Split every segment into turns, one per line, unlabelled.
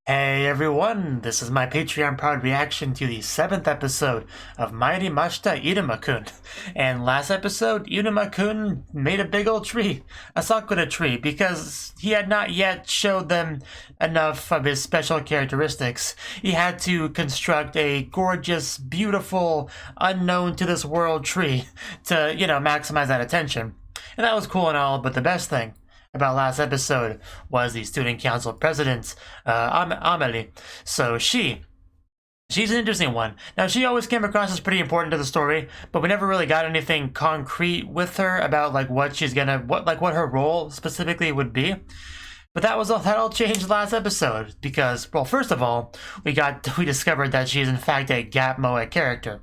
Hey everyone, this is my Patreon proud reaction to the 7th episode of Mairimashita Iruma-kun. And last episode, Iruma-kun made a big old tree, a sakura tree, because he had not yet showed them enough of his special characteristics. He had to construct a gorgeous, beautiful, unknown to this world tree to, maximize that attention. And that was cool and all, but the best thing about last episode was the student council president, Amelie. So she's an interesting one. Now, she always came across as pretty important to the story, but we never really got anything concrete with her about like what her role specifically would be. But that all changed last episode because, well, first of all, we discovered that she's in fact a Gap Moe character.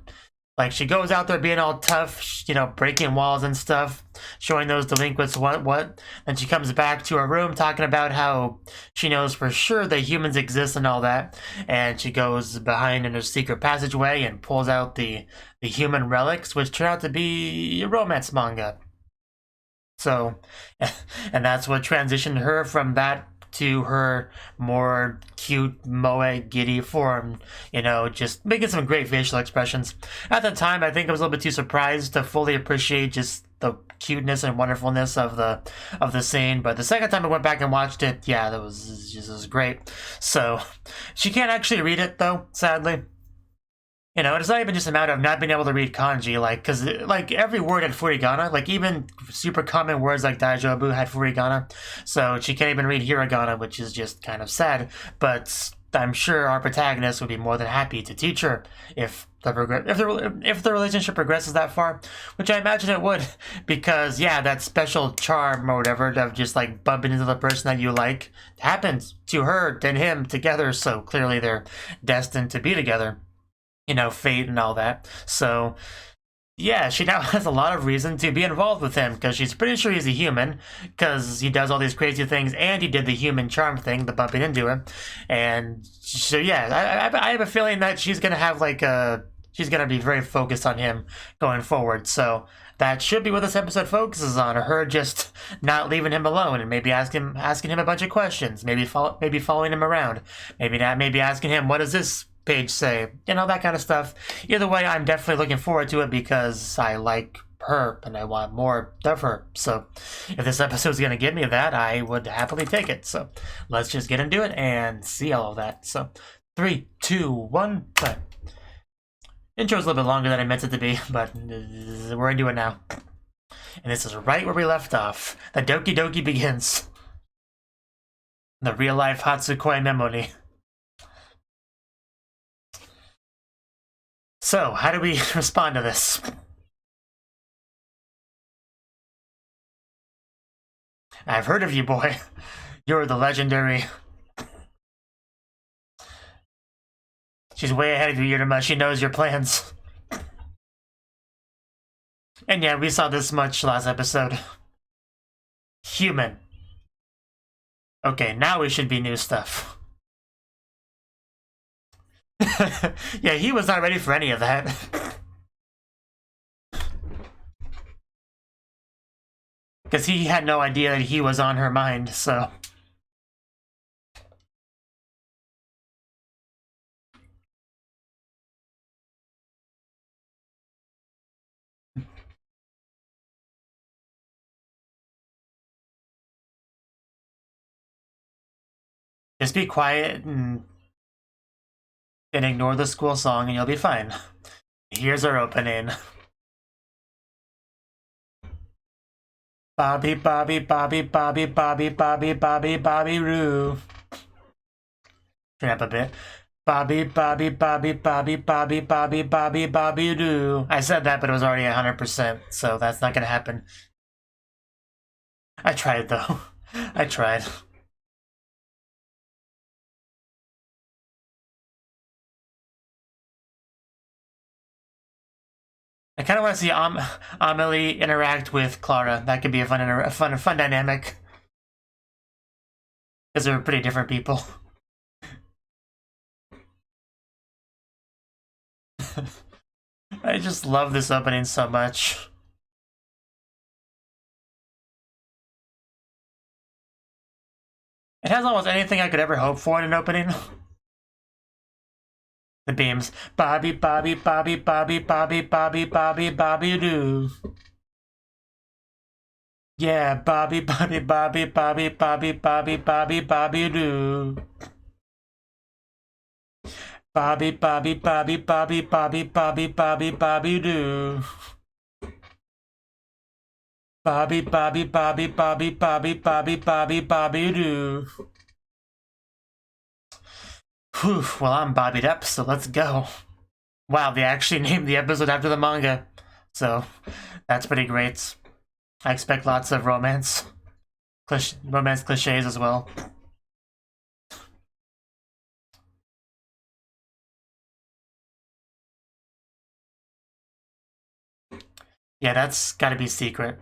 Like, she goes out there being all tough, breaking walls and stuff, showing those delinquents what. Then she comes back to her room talking about how she knows for sure that humans exist and all that. And she goes behind in her secret passageway and pulls out the human relics, which turn out to be a romance manga. So, and that's what transitioned her from that to her more cute moe giddy form, just making some great facial expressions. At the time, I think I was a little bit too surprised to fully appreciate just the cuteness and wonderfulness of the scene. But the second time I went back and watched it, yeah, it was great. So she can't actually read it though, sadly. It's not even just a matter of not being able to read kanji, because every word had furigana, even super common words like daijobu had furigana, so she can't even read hiragana, which is just kind of sad, but I'm sure our protagonist would be more than happy to teach her if the relationship progresses that far, which I imagine it would, because, yeah, that special charm or whatever of just, bumping into the person that you like happens to her and him together, so clearly they're destined to be together. Fate and all that. So, yeah, she now has a lot of reason to be involved with him because she's pretty sure he's a human because he does all these crazy things and he did the human charm thing, the bumping into him. And so, yeah, I have a feeling that she's going to have she's going to be very focused on him going forward. So that should be what this episode focuses on, her just not leaving him alone and maybe asking him a bunch of questions, maybe following him around, maybe asking him, what does this page say, that kind of stuff. Either way, I'm definitely looking forward to it because I like her and I want more of her. So if this episode is going to give me that, I would happily take it. So let's just get into it and see all of that. So 3, 2, 1, play. Intro's a little bit longer than I meant it to be, but we're into it now. And this is right where we left off. The Doki Doki begins. The real life Hatsukoi memory. So, how do we respond to this? I've heard of you, boy. You're the legendary... She's way ahead of you, Iruma. She knows your plans. And yeah, we saw this much last episode. Human. Okay, now we should be new stuff. Yeah, he was not ready for any of that. Because he had no idea that he was on her mind, so... Just be quiet and ignore the school song and you'll be fine. Here's our opening. Bobby, Bobby, Bobby, Bobby, Bobby, Bobby, Bobby, Bobby Roo. Turn up a bit. Bobby, Bobby, Bobby, Bobby, Bobby, Bobby, Bobby, Bobby Roo. I said that, but it was already 100%, so that's not gonna happen. I tried, though. I tried. I kind of want to see Amelie interact with Clara. That could be a fun dynamic. Because they're pretty different people. I just love this opening so much. It has almost anything I could ever hope for in an opening. The beams. Bobby, Bobby, Bobby, Bobby, Bobby, Bobby, Bobby, Bobby, do. Yeah, Bobby, Bobby, Bobby, Bobby, Bobby, Bobby, Bobby, Bobby, do. Bobby, Bobby, Bobby, Bobby, Bobby, Bobby, Bobby, Bobby, do. Bobby, Bobby, Bobby, Bobby, Bobby, Bobby, Bobby, Bobby, do. Whew, well, I'm bobbied up, so let's go. Wow, they actually named the episode after the manga. So, that's pretty great. I expect lots of romance cliches as well. Yeah, that's gotta be secret.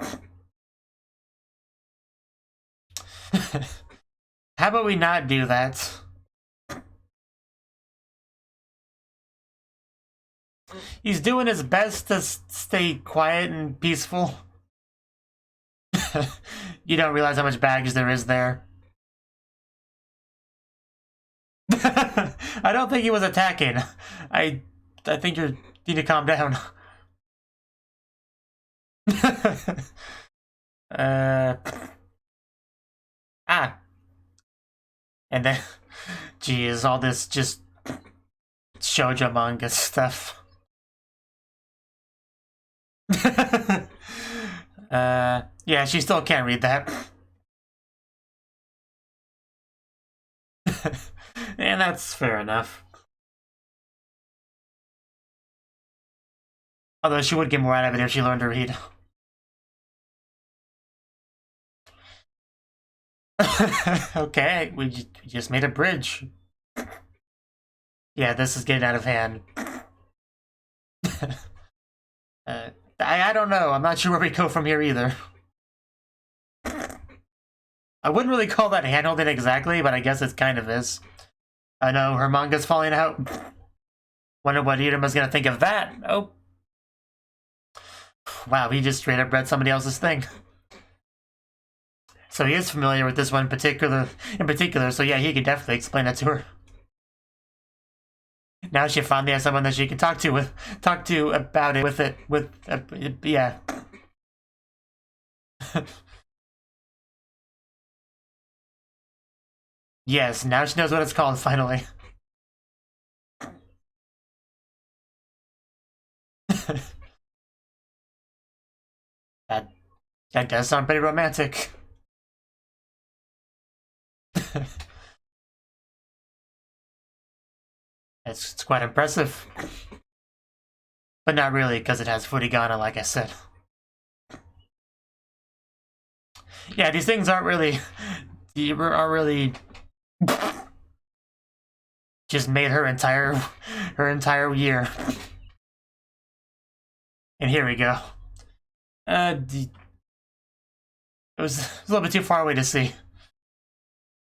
How about we not do that? He's doing his best to stay quiet and peaceful. You don't realize how much baggage there is there. I don't think he was attacking. I think you need to calm down. And then, geez, all this just shoujo manga stuff. Yeah, she still can't read that. And that's fair enough. Although she would get more out of it if she learned to read. Okay, we just made a bridge. Yeah, this is getting out of hand. I don't know. I'm not sure where we go from here either. I wouldn't really call that handholding exactly, but I guess it kind of is. I know, her manga's falling out. Wonder what Iruma's gonna think of that. Oh. Wow, he just straight up read somebody else's thing. So he is familiar with this one in particular, so yeah, he could definitely explain it to her. Now she finally has someone that she can talk to about it yeah. Yes, now she knows what it's called finally. That does sound pretty romantic. It's quite impressive. But not really, because it has furigana, like I said. Yeah, these things aren't really just made her entire year. And here we go. It was a little bit too far away to see.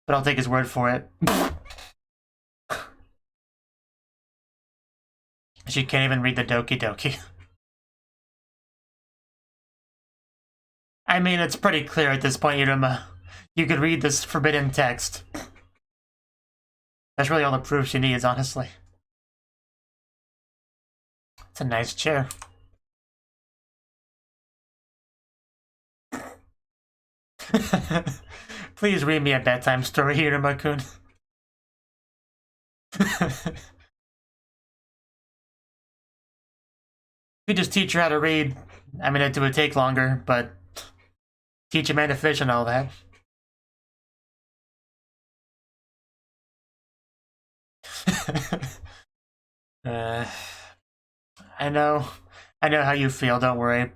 But I'll take his word for it. She can't even read the Doki Doki. I mean, it's pretty clear at this point, Iruma. You could read this forbidden text. That's really all the proof she needs, honestly. It's a nice chair. Please read me a bedtime story, Iruma-kun. You just teach her how to read. I mean, it would take longer, but teach a man to fish and all that. I know how you feel, don't worry.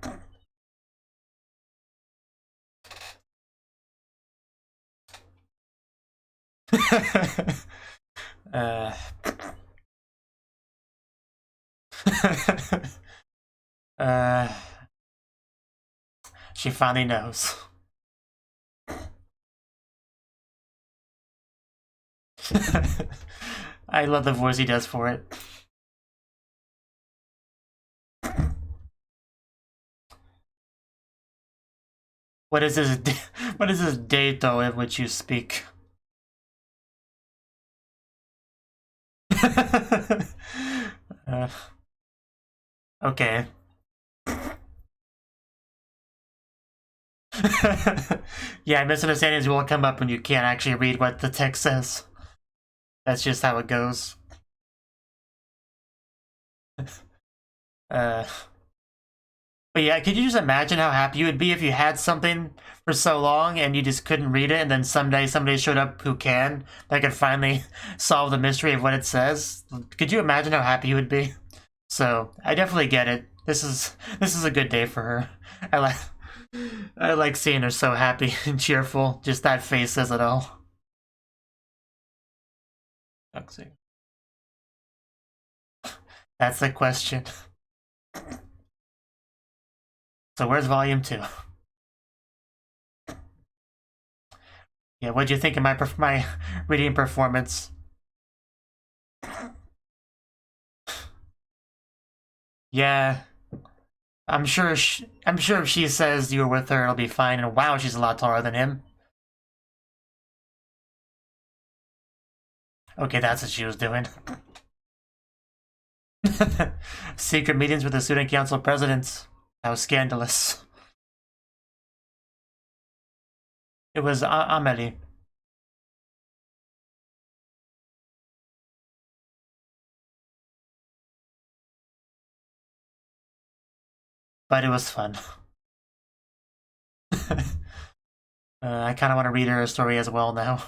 She finally knows. I love the voice he does for it. What is this dato in which you speak? Okay. Yeah, misunderstandings will come up when you can't actually read what the text says. That's just how it goes. But yeah, could you just imagine how happy you would be if you had something for so long and you just couldn't read it, and then someday somebody showed up who can, that could finally solve the mystery of what it says? Could you imagine how happy you would be? So I definitely get it. This is a good day for her. I like seeing her so happy and cheerful. Just that face says it all. That's the question. So where's volume 2? Yeah, what'd you think of my reading performance? Yeah, I'm sure if she says you were with her, it'll be fine. And wow, she's a lot taller than him. Okay, that's what she was doing. Secret meetings with the student council presidents. How scandalous. It was Ahmed. But it was fun. I kind of want to read her a story as well now.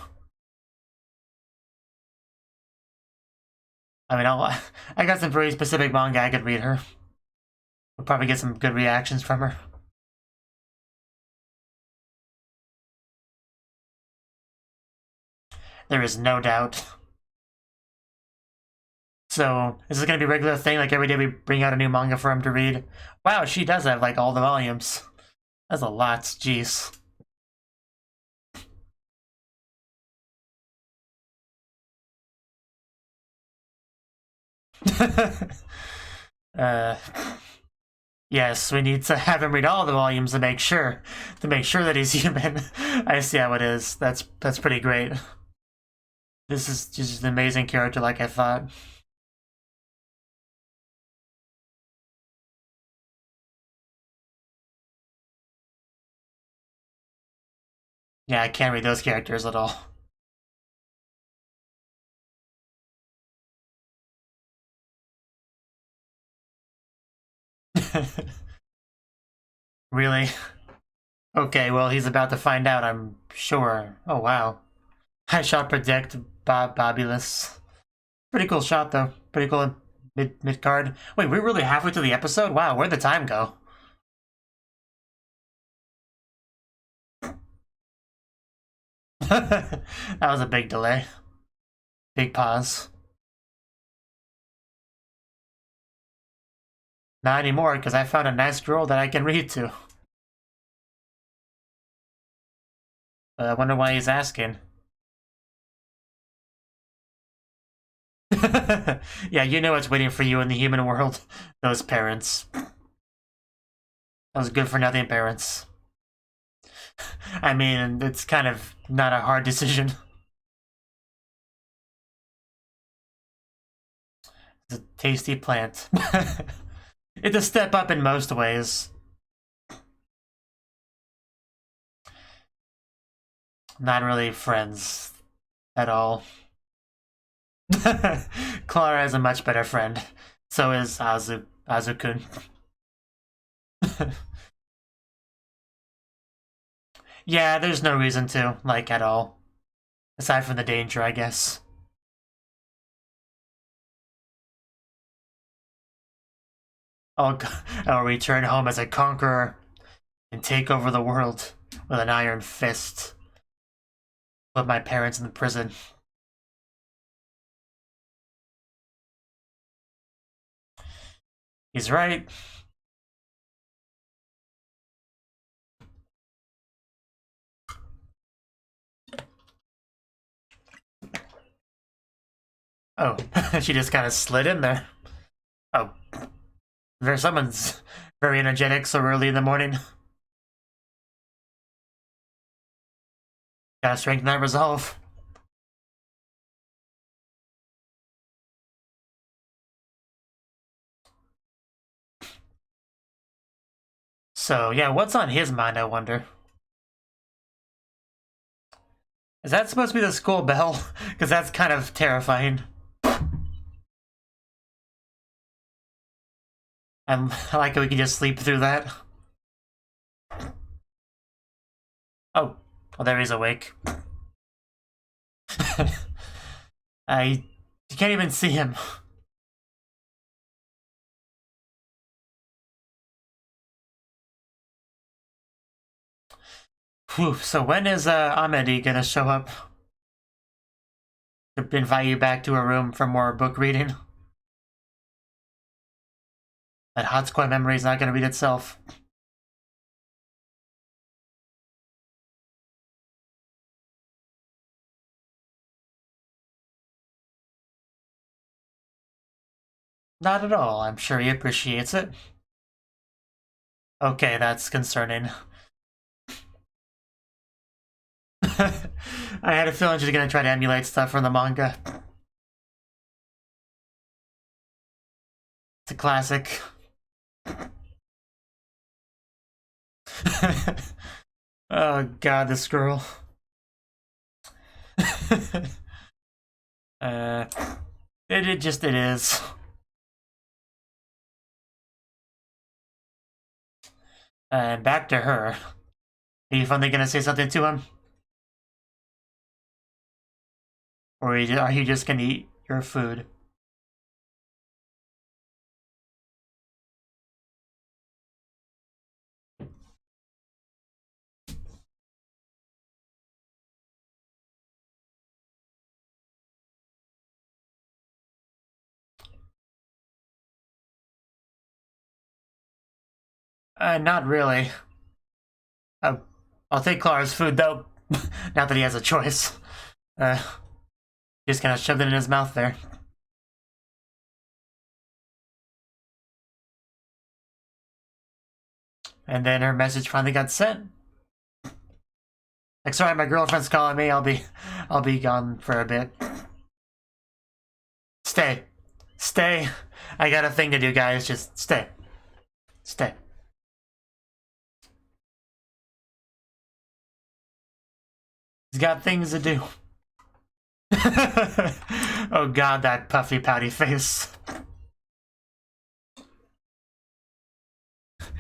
I mean, I got some very specific manga I could read her. We'll probably get some good reactions from her. There is no doubt. So, is this gonna be a regular thing? Like every day we bring out a new manga for him to read? Wow, she does have like all the volumes. That's a lot, jeez. uh, yes, we need to have him read all the volumes to make sure that he's human. I see how it is. That's pretty great. This is just an amazing character, like I thought. Yeah, I can't read those characters at all. Really? Okay, well, he's about to find out, I'm sure. Oh, wow. I shall predict Bobulus. Pretty cool shot, though. Pretty cool mid card. Wait, we're really halfway through the episode? Wow, where'd the time go? That was a big delay. Big pause. Not anymore, because I found a nice girl that I can read to. I wonder why he's asking. Yeah, you know what's waiting for you in the human world. Those parents. Those good-for-nothing parents. I mean, it's kind of not a hard decision. It's a tasty plant. It's a step up in most ways. Not really friends at all. Clara is a much better friend. So is Azukun. Yeah, there's no reason to, like, at all. Aside from the danger, I guess. I'll, I'll return home as a conqueror and take over the world with an iron fist. Put my parents in the prison. He's right. Oh, she just kind of slid in there. Oh, someone's very energetic so early in the morning. Gotta strengthen that resolve. So, yeah, what's on his mind, I wonder? Is that supposed to be the school bell? Because that's kind of terrifying. I like how we can just sleep through that. Oh, well, there he's awake. You can't even see him. Whew, so when is Ahmed gonna show up? To invite you back to a room for more book reading? That Hatsukoi memory is not gonna read itself. Not at all. I'm sure he appreciates it. Okay, that's concerning. I had a feeling she's gonna try to emulate stuff from the manga. It's a classic. Oh god, this girl. It is. And back to her. Are you finally gonna say something to him? Or are you just gonna eat your food? Not really. I'll take Clara's food though. Not that he has a choice. Just kind of shoved it in his mouth there. And then her message finally got sent. Like, sorry, my girlfriend's calling me. I'll be gone for a bit. Stay. Stay. I got a thing to do, guys. Just stay. Stay. He's got things to do. Oh god, that puffy pouty face.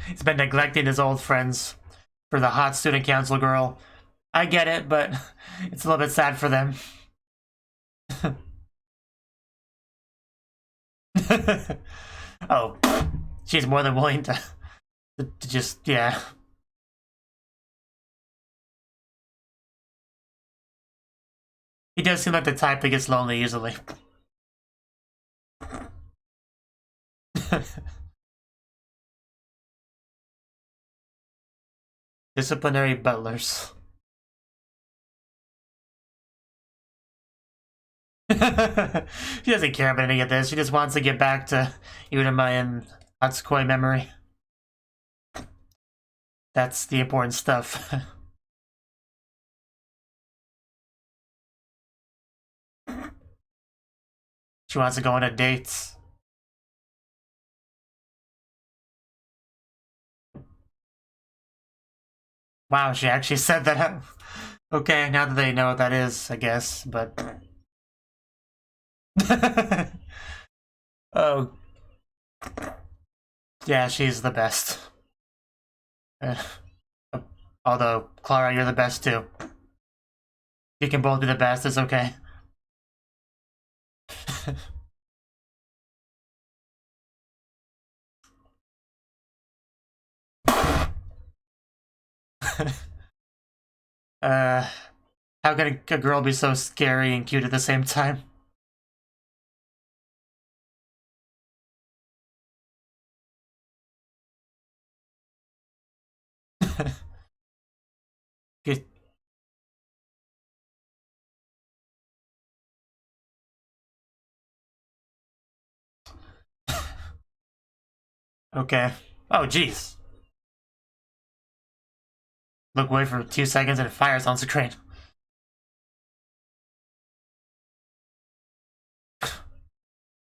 He's been neglecting his old friends for the hot student council girl. I get it, but it's a little bit sad for them. Oh, she's more than willing to just, yeah. He does seem like the type that gets lonely easily. Disciplinary butlers. She doesn't care about any of this. She just wants to get back to Iruma and Hatsukoi memory. That's the important stuff. She wants to go on a date. Wow, she actually said that. Okay, now that they know what that is, I guess, but... Oh. Yeah, she's the best. Although, Clara, you're the best too. You can both be the best, it's okay. How can a girl be so scary and cute at the same time? Good. Okay. Oh, jeez. Look away for 2 seconds and it fires on screen.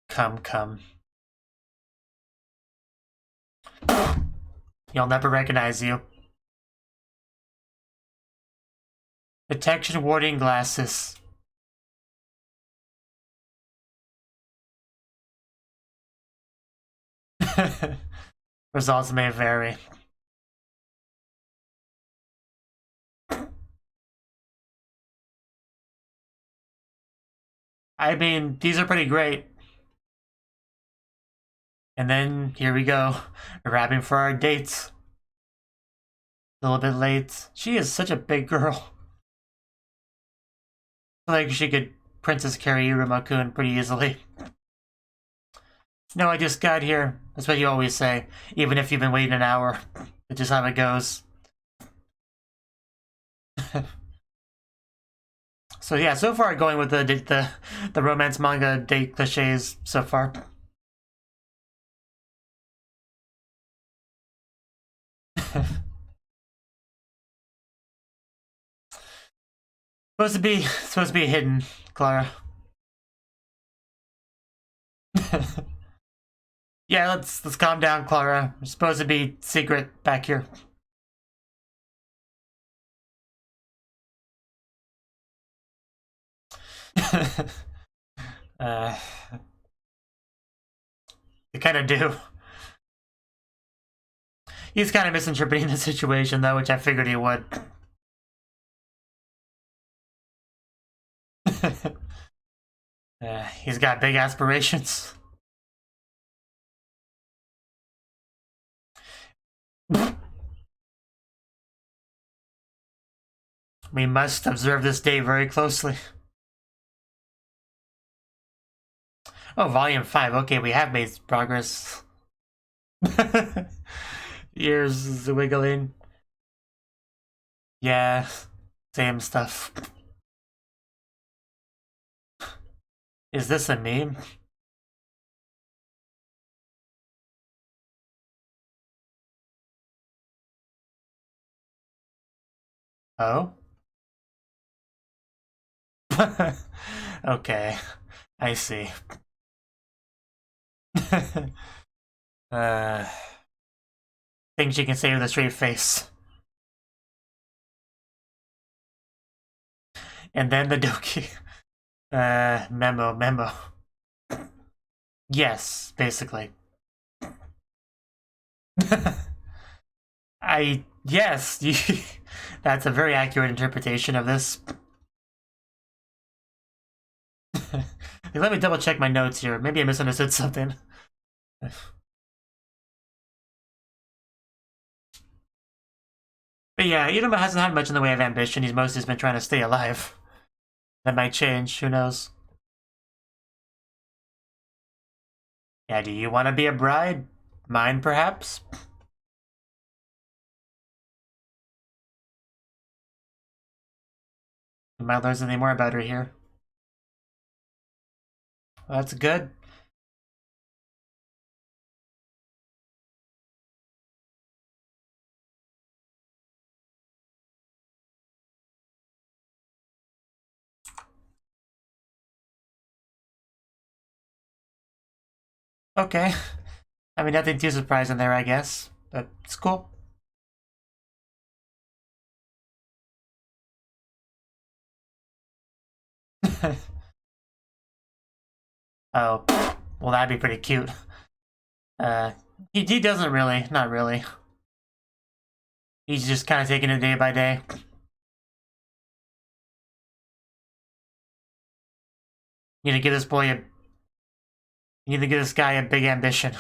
Come. You'll never recognize you. Detection warding glasses. Results may vary. I mean, these are pretty great. And then, here we go. Wrapping for our dates. A little bit late. She is such a big girl. I feel like she could princess carry Iruma-kun pretty easily. No, I just got here. That's what you always say. Even if you've been waiting an hour. It's just how it goes. So yeah, so far going with the romance manga date cliches so far. Supposed to be hidden, Clara. Yeah, let's calm down, Clara. We're supposed to be secret back here. They kind of do. He's kind of misinterpreting the situation, though, which I figured he would. He's got big aspirations. We must observe this day very closely. Oh, volume 5. Okay, we have made progress. Ears wiggling. Yeah, same stuff. Is this a meme? Oh? Okay, I see. Things you can say with a straight face. And then the Doki. Memo. Yes, basically. Yes, that's a very accurate interpretation of this. Let me double check my notes here. Maybe I misunderstood something. But yeah, Iruma hasn't had much in the way of ambition. He's mostly just been trying to stay alive. That might change, who knows? Yeah, do you want to be a bride? Mine, perhaps? You might learn something more about her here. Well, that's good. Okay. I mean, nothing too surprising there, I guess. But it's cool. Oh, well, that'd be pretty cute. He doesn't really, not really. He's just kind of taking it day by day. You need to give this boy a... You need to give this guy a big ambition.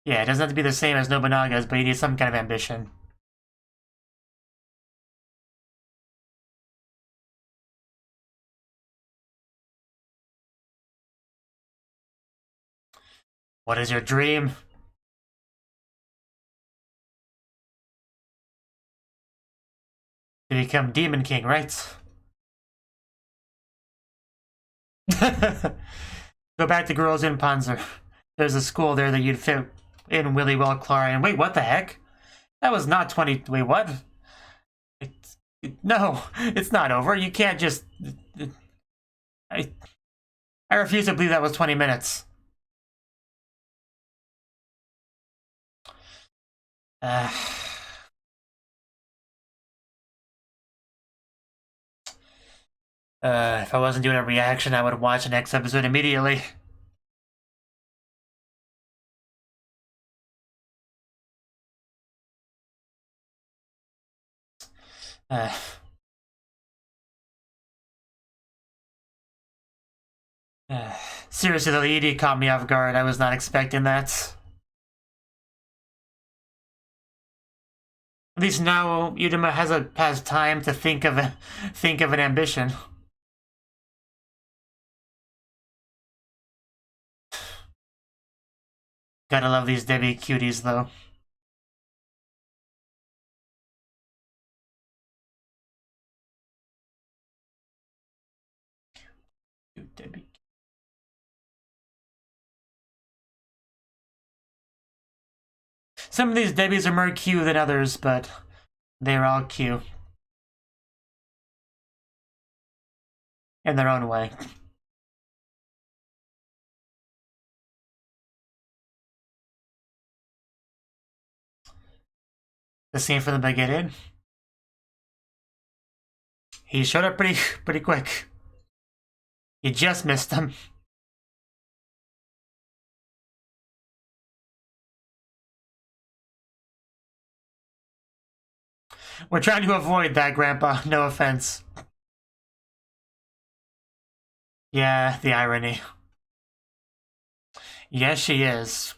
Yeah, it doesn't have to be the same as Nobunaga's, but he needs some kind of ambition. What is your dream? To become Demon King, right? Go back to Girls in Panzer. There's a school there that you'd fit in really well, Clara. And wait, what the heck? That was not 20... Wait, what? No, it's not over. You can't just... I refuse to believe that was 20 minutes. If I wasn't doing a reaction, I would watch the next episode immediately. Seriously though, the ED caught me off guard. I was not expecting that. At least now Iruma has time to think of an ambition. Gotta love these Debbie cuties though. Debbie. Some of these Debbies are more cute than others, but they're all cute. In their own way. The scene from the beginning. He showed up pretty quick. You just missed him. We're trying to avoid that, Grandpa. No offense. Yeah, the irony. Yes, she is.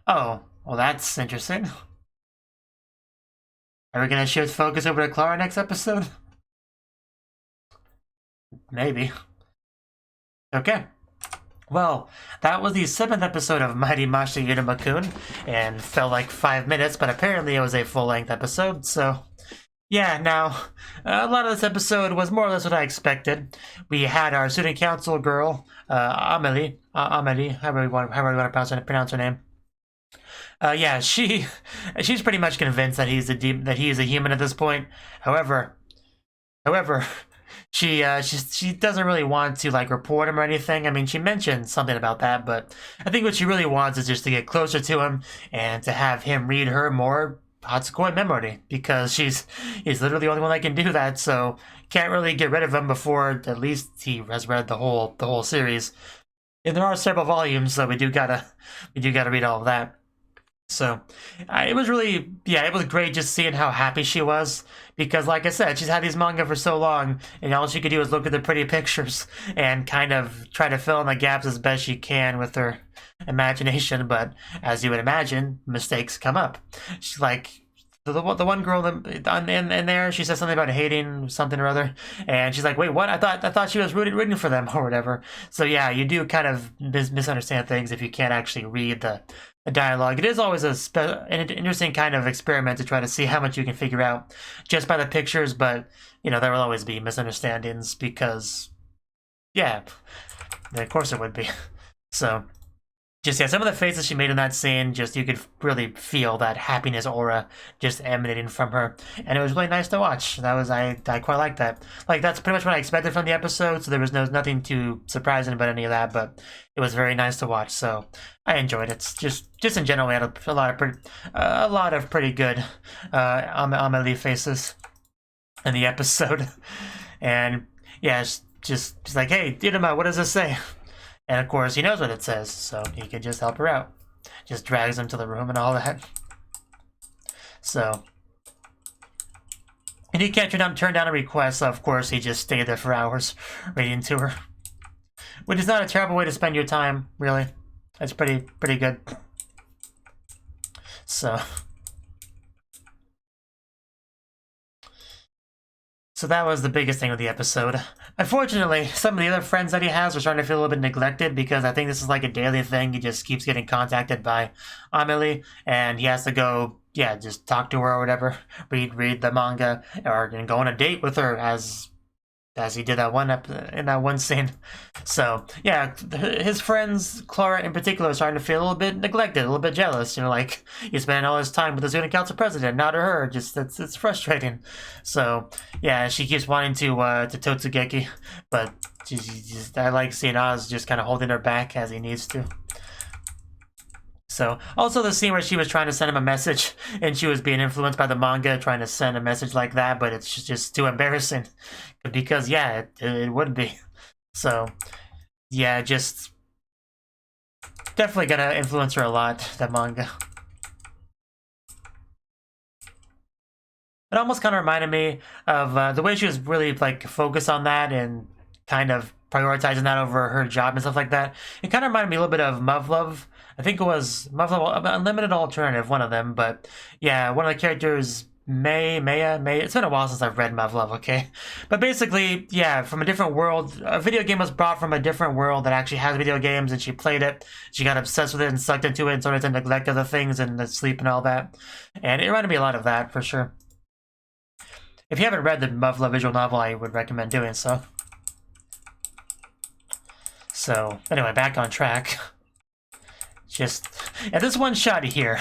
Oh, well, that's interesting. Are we gonna shift focus over to Clara next episode? Maybe. Okay. Well, that was the 7th episode of Mairimashita Iruma-kun, and felt like 5 minutes, but apparently it was a full-length episode, so... Yeah, now, a lot of this episode was more or less what I expected. We had our student council girl, Amelie, however we want to pronounce her name. Yeah, she's pretty much convinced that he is a human at this point. However, she doesn't really want to like report him or anything. I mean, she mentioned something about that, but I think what she really wants is just to get closer to him and to have him read her more Hatsukoi memory, because he's literally the only one that can do that. So can't really get rid of him before at least he has read the whole series. And there are several volumes, so we do gotta read all of that. So it was really, yeah, it was great just seeing how happy she was, because like I said, she's had these manga for so long, and all she could do is look at the pretty pictures and kind of try to fill in the gaps as best she can with her imagination. But as you would imagine, mistakes come up. She's like, the one girl in there, she says something about hating something or other, and she's like, "Wait, what? I thought she was rooting for them or whatever." So yeah, you do kind of misunderstand things if you can't actually read the dialogue. It is always an interesting kind of experiment to try to see how much you can figure out just by the pictures, but you know there will always be misunderstandings because, yeah, of course it would be. So. Just, yeah, some of the faces she made in that scene, just you could really feel that happiness aura just emanating from her, and it was really nice to watch. I quite like that. Like, that's pretty much what I expected from the episode, so there was nothing too surprising about any of that, but it was very nice to watch, so I enjoyed it. Just in general, we had a lot of pretty good Amelie faces in the episode, and yeah, just like, hey, Iruma, what does this say? And of course, he knows what it says, so he could just help her out. Just drags him to the room and all that. So, and he can't turn down a request, so of course he just stayed there for hours reading to her. Which is not a terrible way to spend your time, really. That's pretty good. So that was the biggest thing of the episode. Unfortunately, some of the other friends that he has are starting to feel a little bit neglected, because I think this is like a daily thing. He just keeps getting contacted by Amelie, and he has to go, yeah, just talk to her or whatever, read the manga, or go on a date with her, as as he did that in that one scene. So yeah, his friends, Clara in particular, are starting to feel a little bit neglected, a little bit jealous. You know, like he's spending all his time with the student council president, not her. Just it's frustrating. So yeah, she keeps wanting to Totsugeki, but I like seeing Oz just kind of holding her back as he needs to. So, also the scene where she was trying to send him a message and she was being influenced by the manga, trying to send a message like that, but it's just too embarrassing. Because, yeah, it would be. So, yeah, just definitely gonna influence her a lot, that manga. It almost kind of reminded me of the way she was really, like, focused on that and kind of prioritizing that over her job and stuff like that. It kind of reminded me a little bit of Muv-Luv. I think it was Muv-Luv, Unlimited Alternative, one of them. But yeah, one of the characters, May. It's been a while since I've read Muv-Luv, okay? But basically, yeah, from a different world. A video game was brought from a different world that actually has video games, and she played it. She got obsessed with it and sucked into it and started to neglect other things and the sleep and all that. And it reminded me a lot of that, for sure. If you haven't read the Muv-Luv visual novel, I would recommend doing so. So, anyway, back on track. Just, at this one shot here,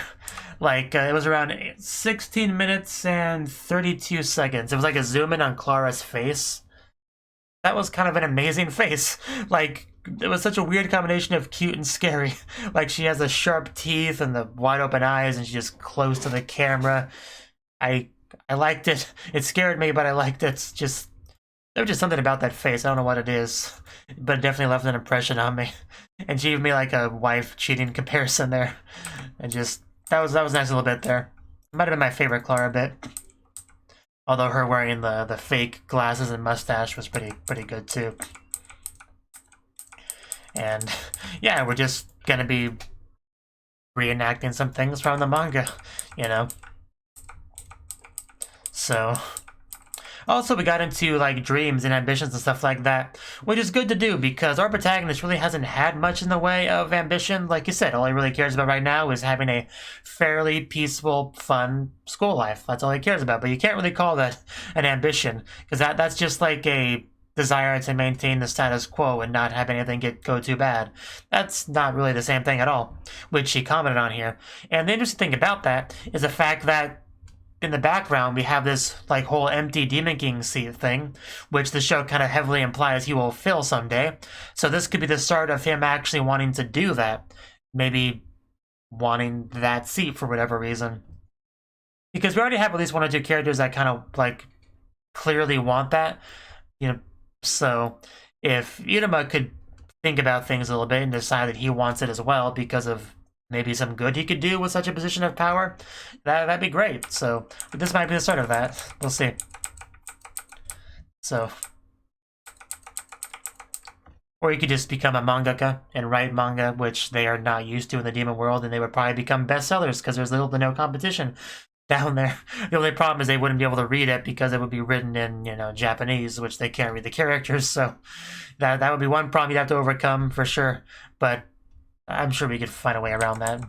like, it was around 16 minutes and 32 seconds. It was like a zoom in on Clara's face. That was kind of an amazing face. Like, it was such a weird combination of cute and scary. Like, she has the sharp teeth and the wide open eyes, and she's just close to the camera. I liked it. It scared me, but I liked it. It's just, there was just something about that face. I don't know what it is, but it definitely left an impression on me. And she gave me like a wife cheating comparison there. And just, that was a nice little bit there. It might have been my favorite Clara bit. Although her wearing the fake glasses and mustache was pretty good too. And yeah, we're just gonna be reenacting some things from the manga, you know. So, also we got into like dreams and ambitions and stuff like that, which is good to do because our protagonist really hasn't had much in the way of ambition. Like you said, all he really cares about right now is having a fairly peaceful, fun school life. That's all he cares about, but you can't really call that an ambition because that's just like a desire to maintain the status quo and not have anything go too bad. That's not really the same thing at all, which he commented on here. And the interesting thing about that is the fact that in the background we have this like whole empty Demon King seat thing, which the show kind of heavily implies he will fill someday. So this could be the start of him actually wanting to do that. Maybe wanting that seat for whatever reason. Because we already have at least one or two characters that kind of like clearly want that. You know, so if Iruma could think about things a little bit and decide that he wants it as well because of maybe some good he could do with such a position of power, that'd be great. So this might be the start of that. We'll see. So, or you could just become a mangaka and write manga, which they are not used to in the demon world, and they would probably become bestsellers because there's little to no competition down there. The only problem is they wouldn't be able to read it because it would be written in, you know, Japanese, which they can't read the characters. So that would be one problem you'd have to overcome for sure. But I'm sure we could find a way around that.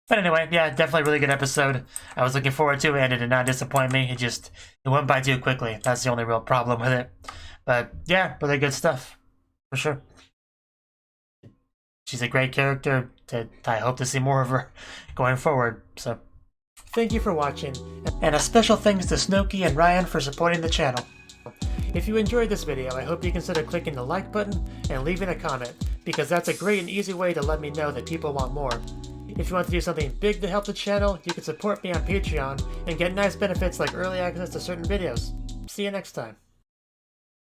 But anyway, yeah, definitely a really good episode. I was looking forward to it, and it did not disappoint me. It went by too quickly. That's the only real problem with it. But yeah, really good stuff, for sure. She's a great character. I hope to see more of her going forward. So, thank you for watching, and a special thanks to Cnouki and Ryan for supporting the channel. If you enjoyed this video, I hope you consider clicking the like button and leaving a comment, because that's a great and easy way to let me know that people want more. If you want to do something big to help the channel, you can support me on Patreon and get nice benefits like early access to certain videos. See you next time.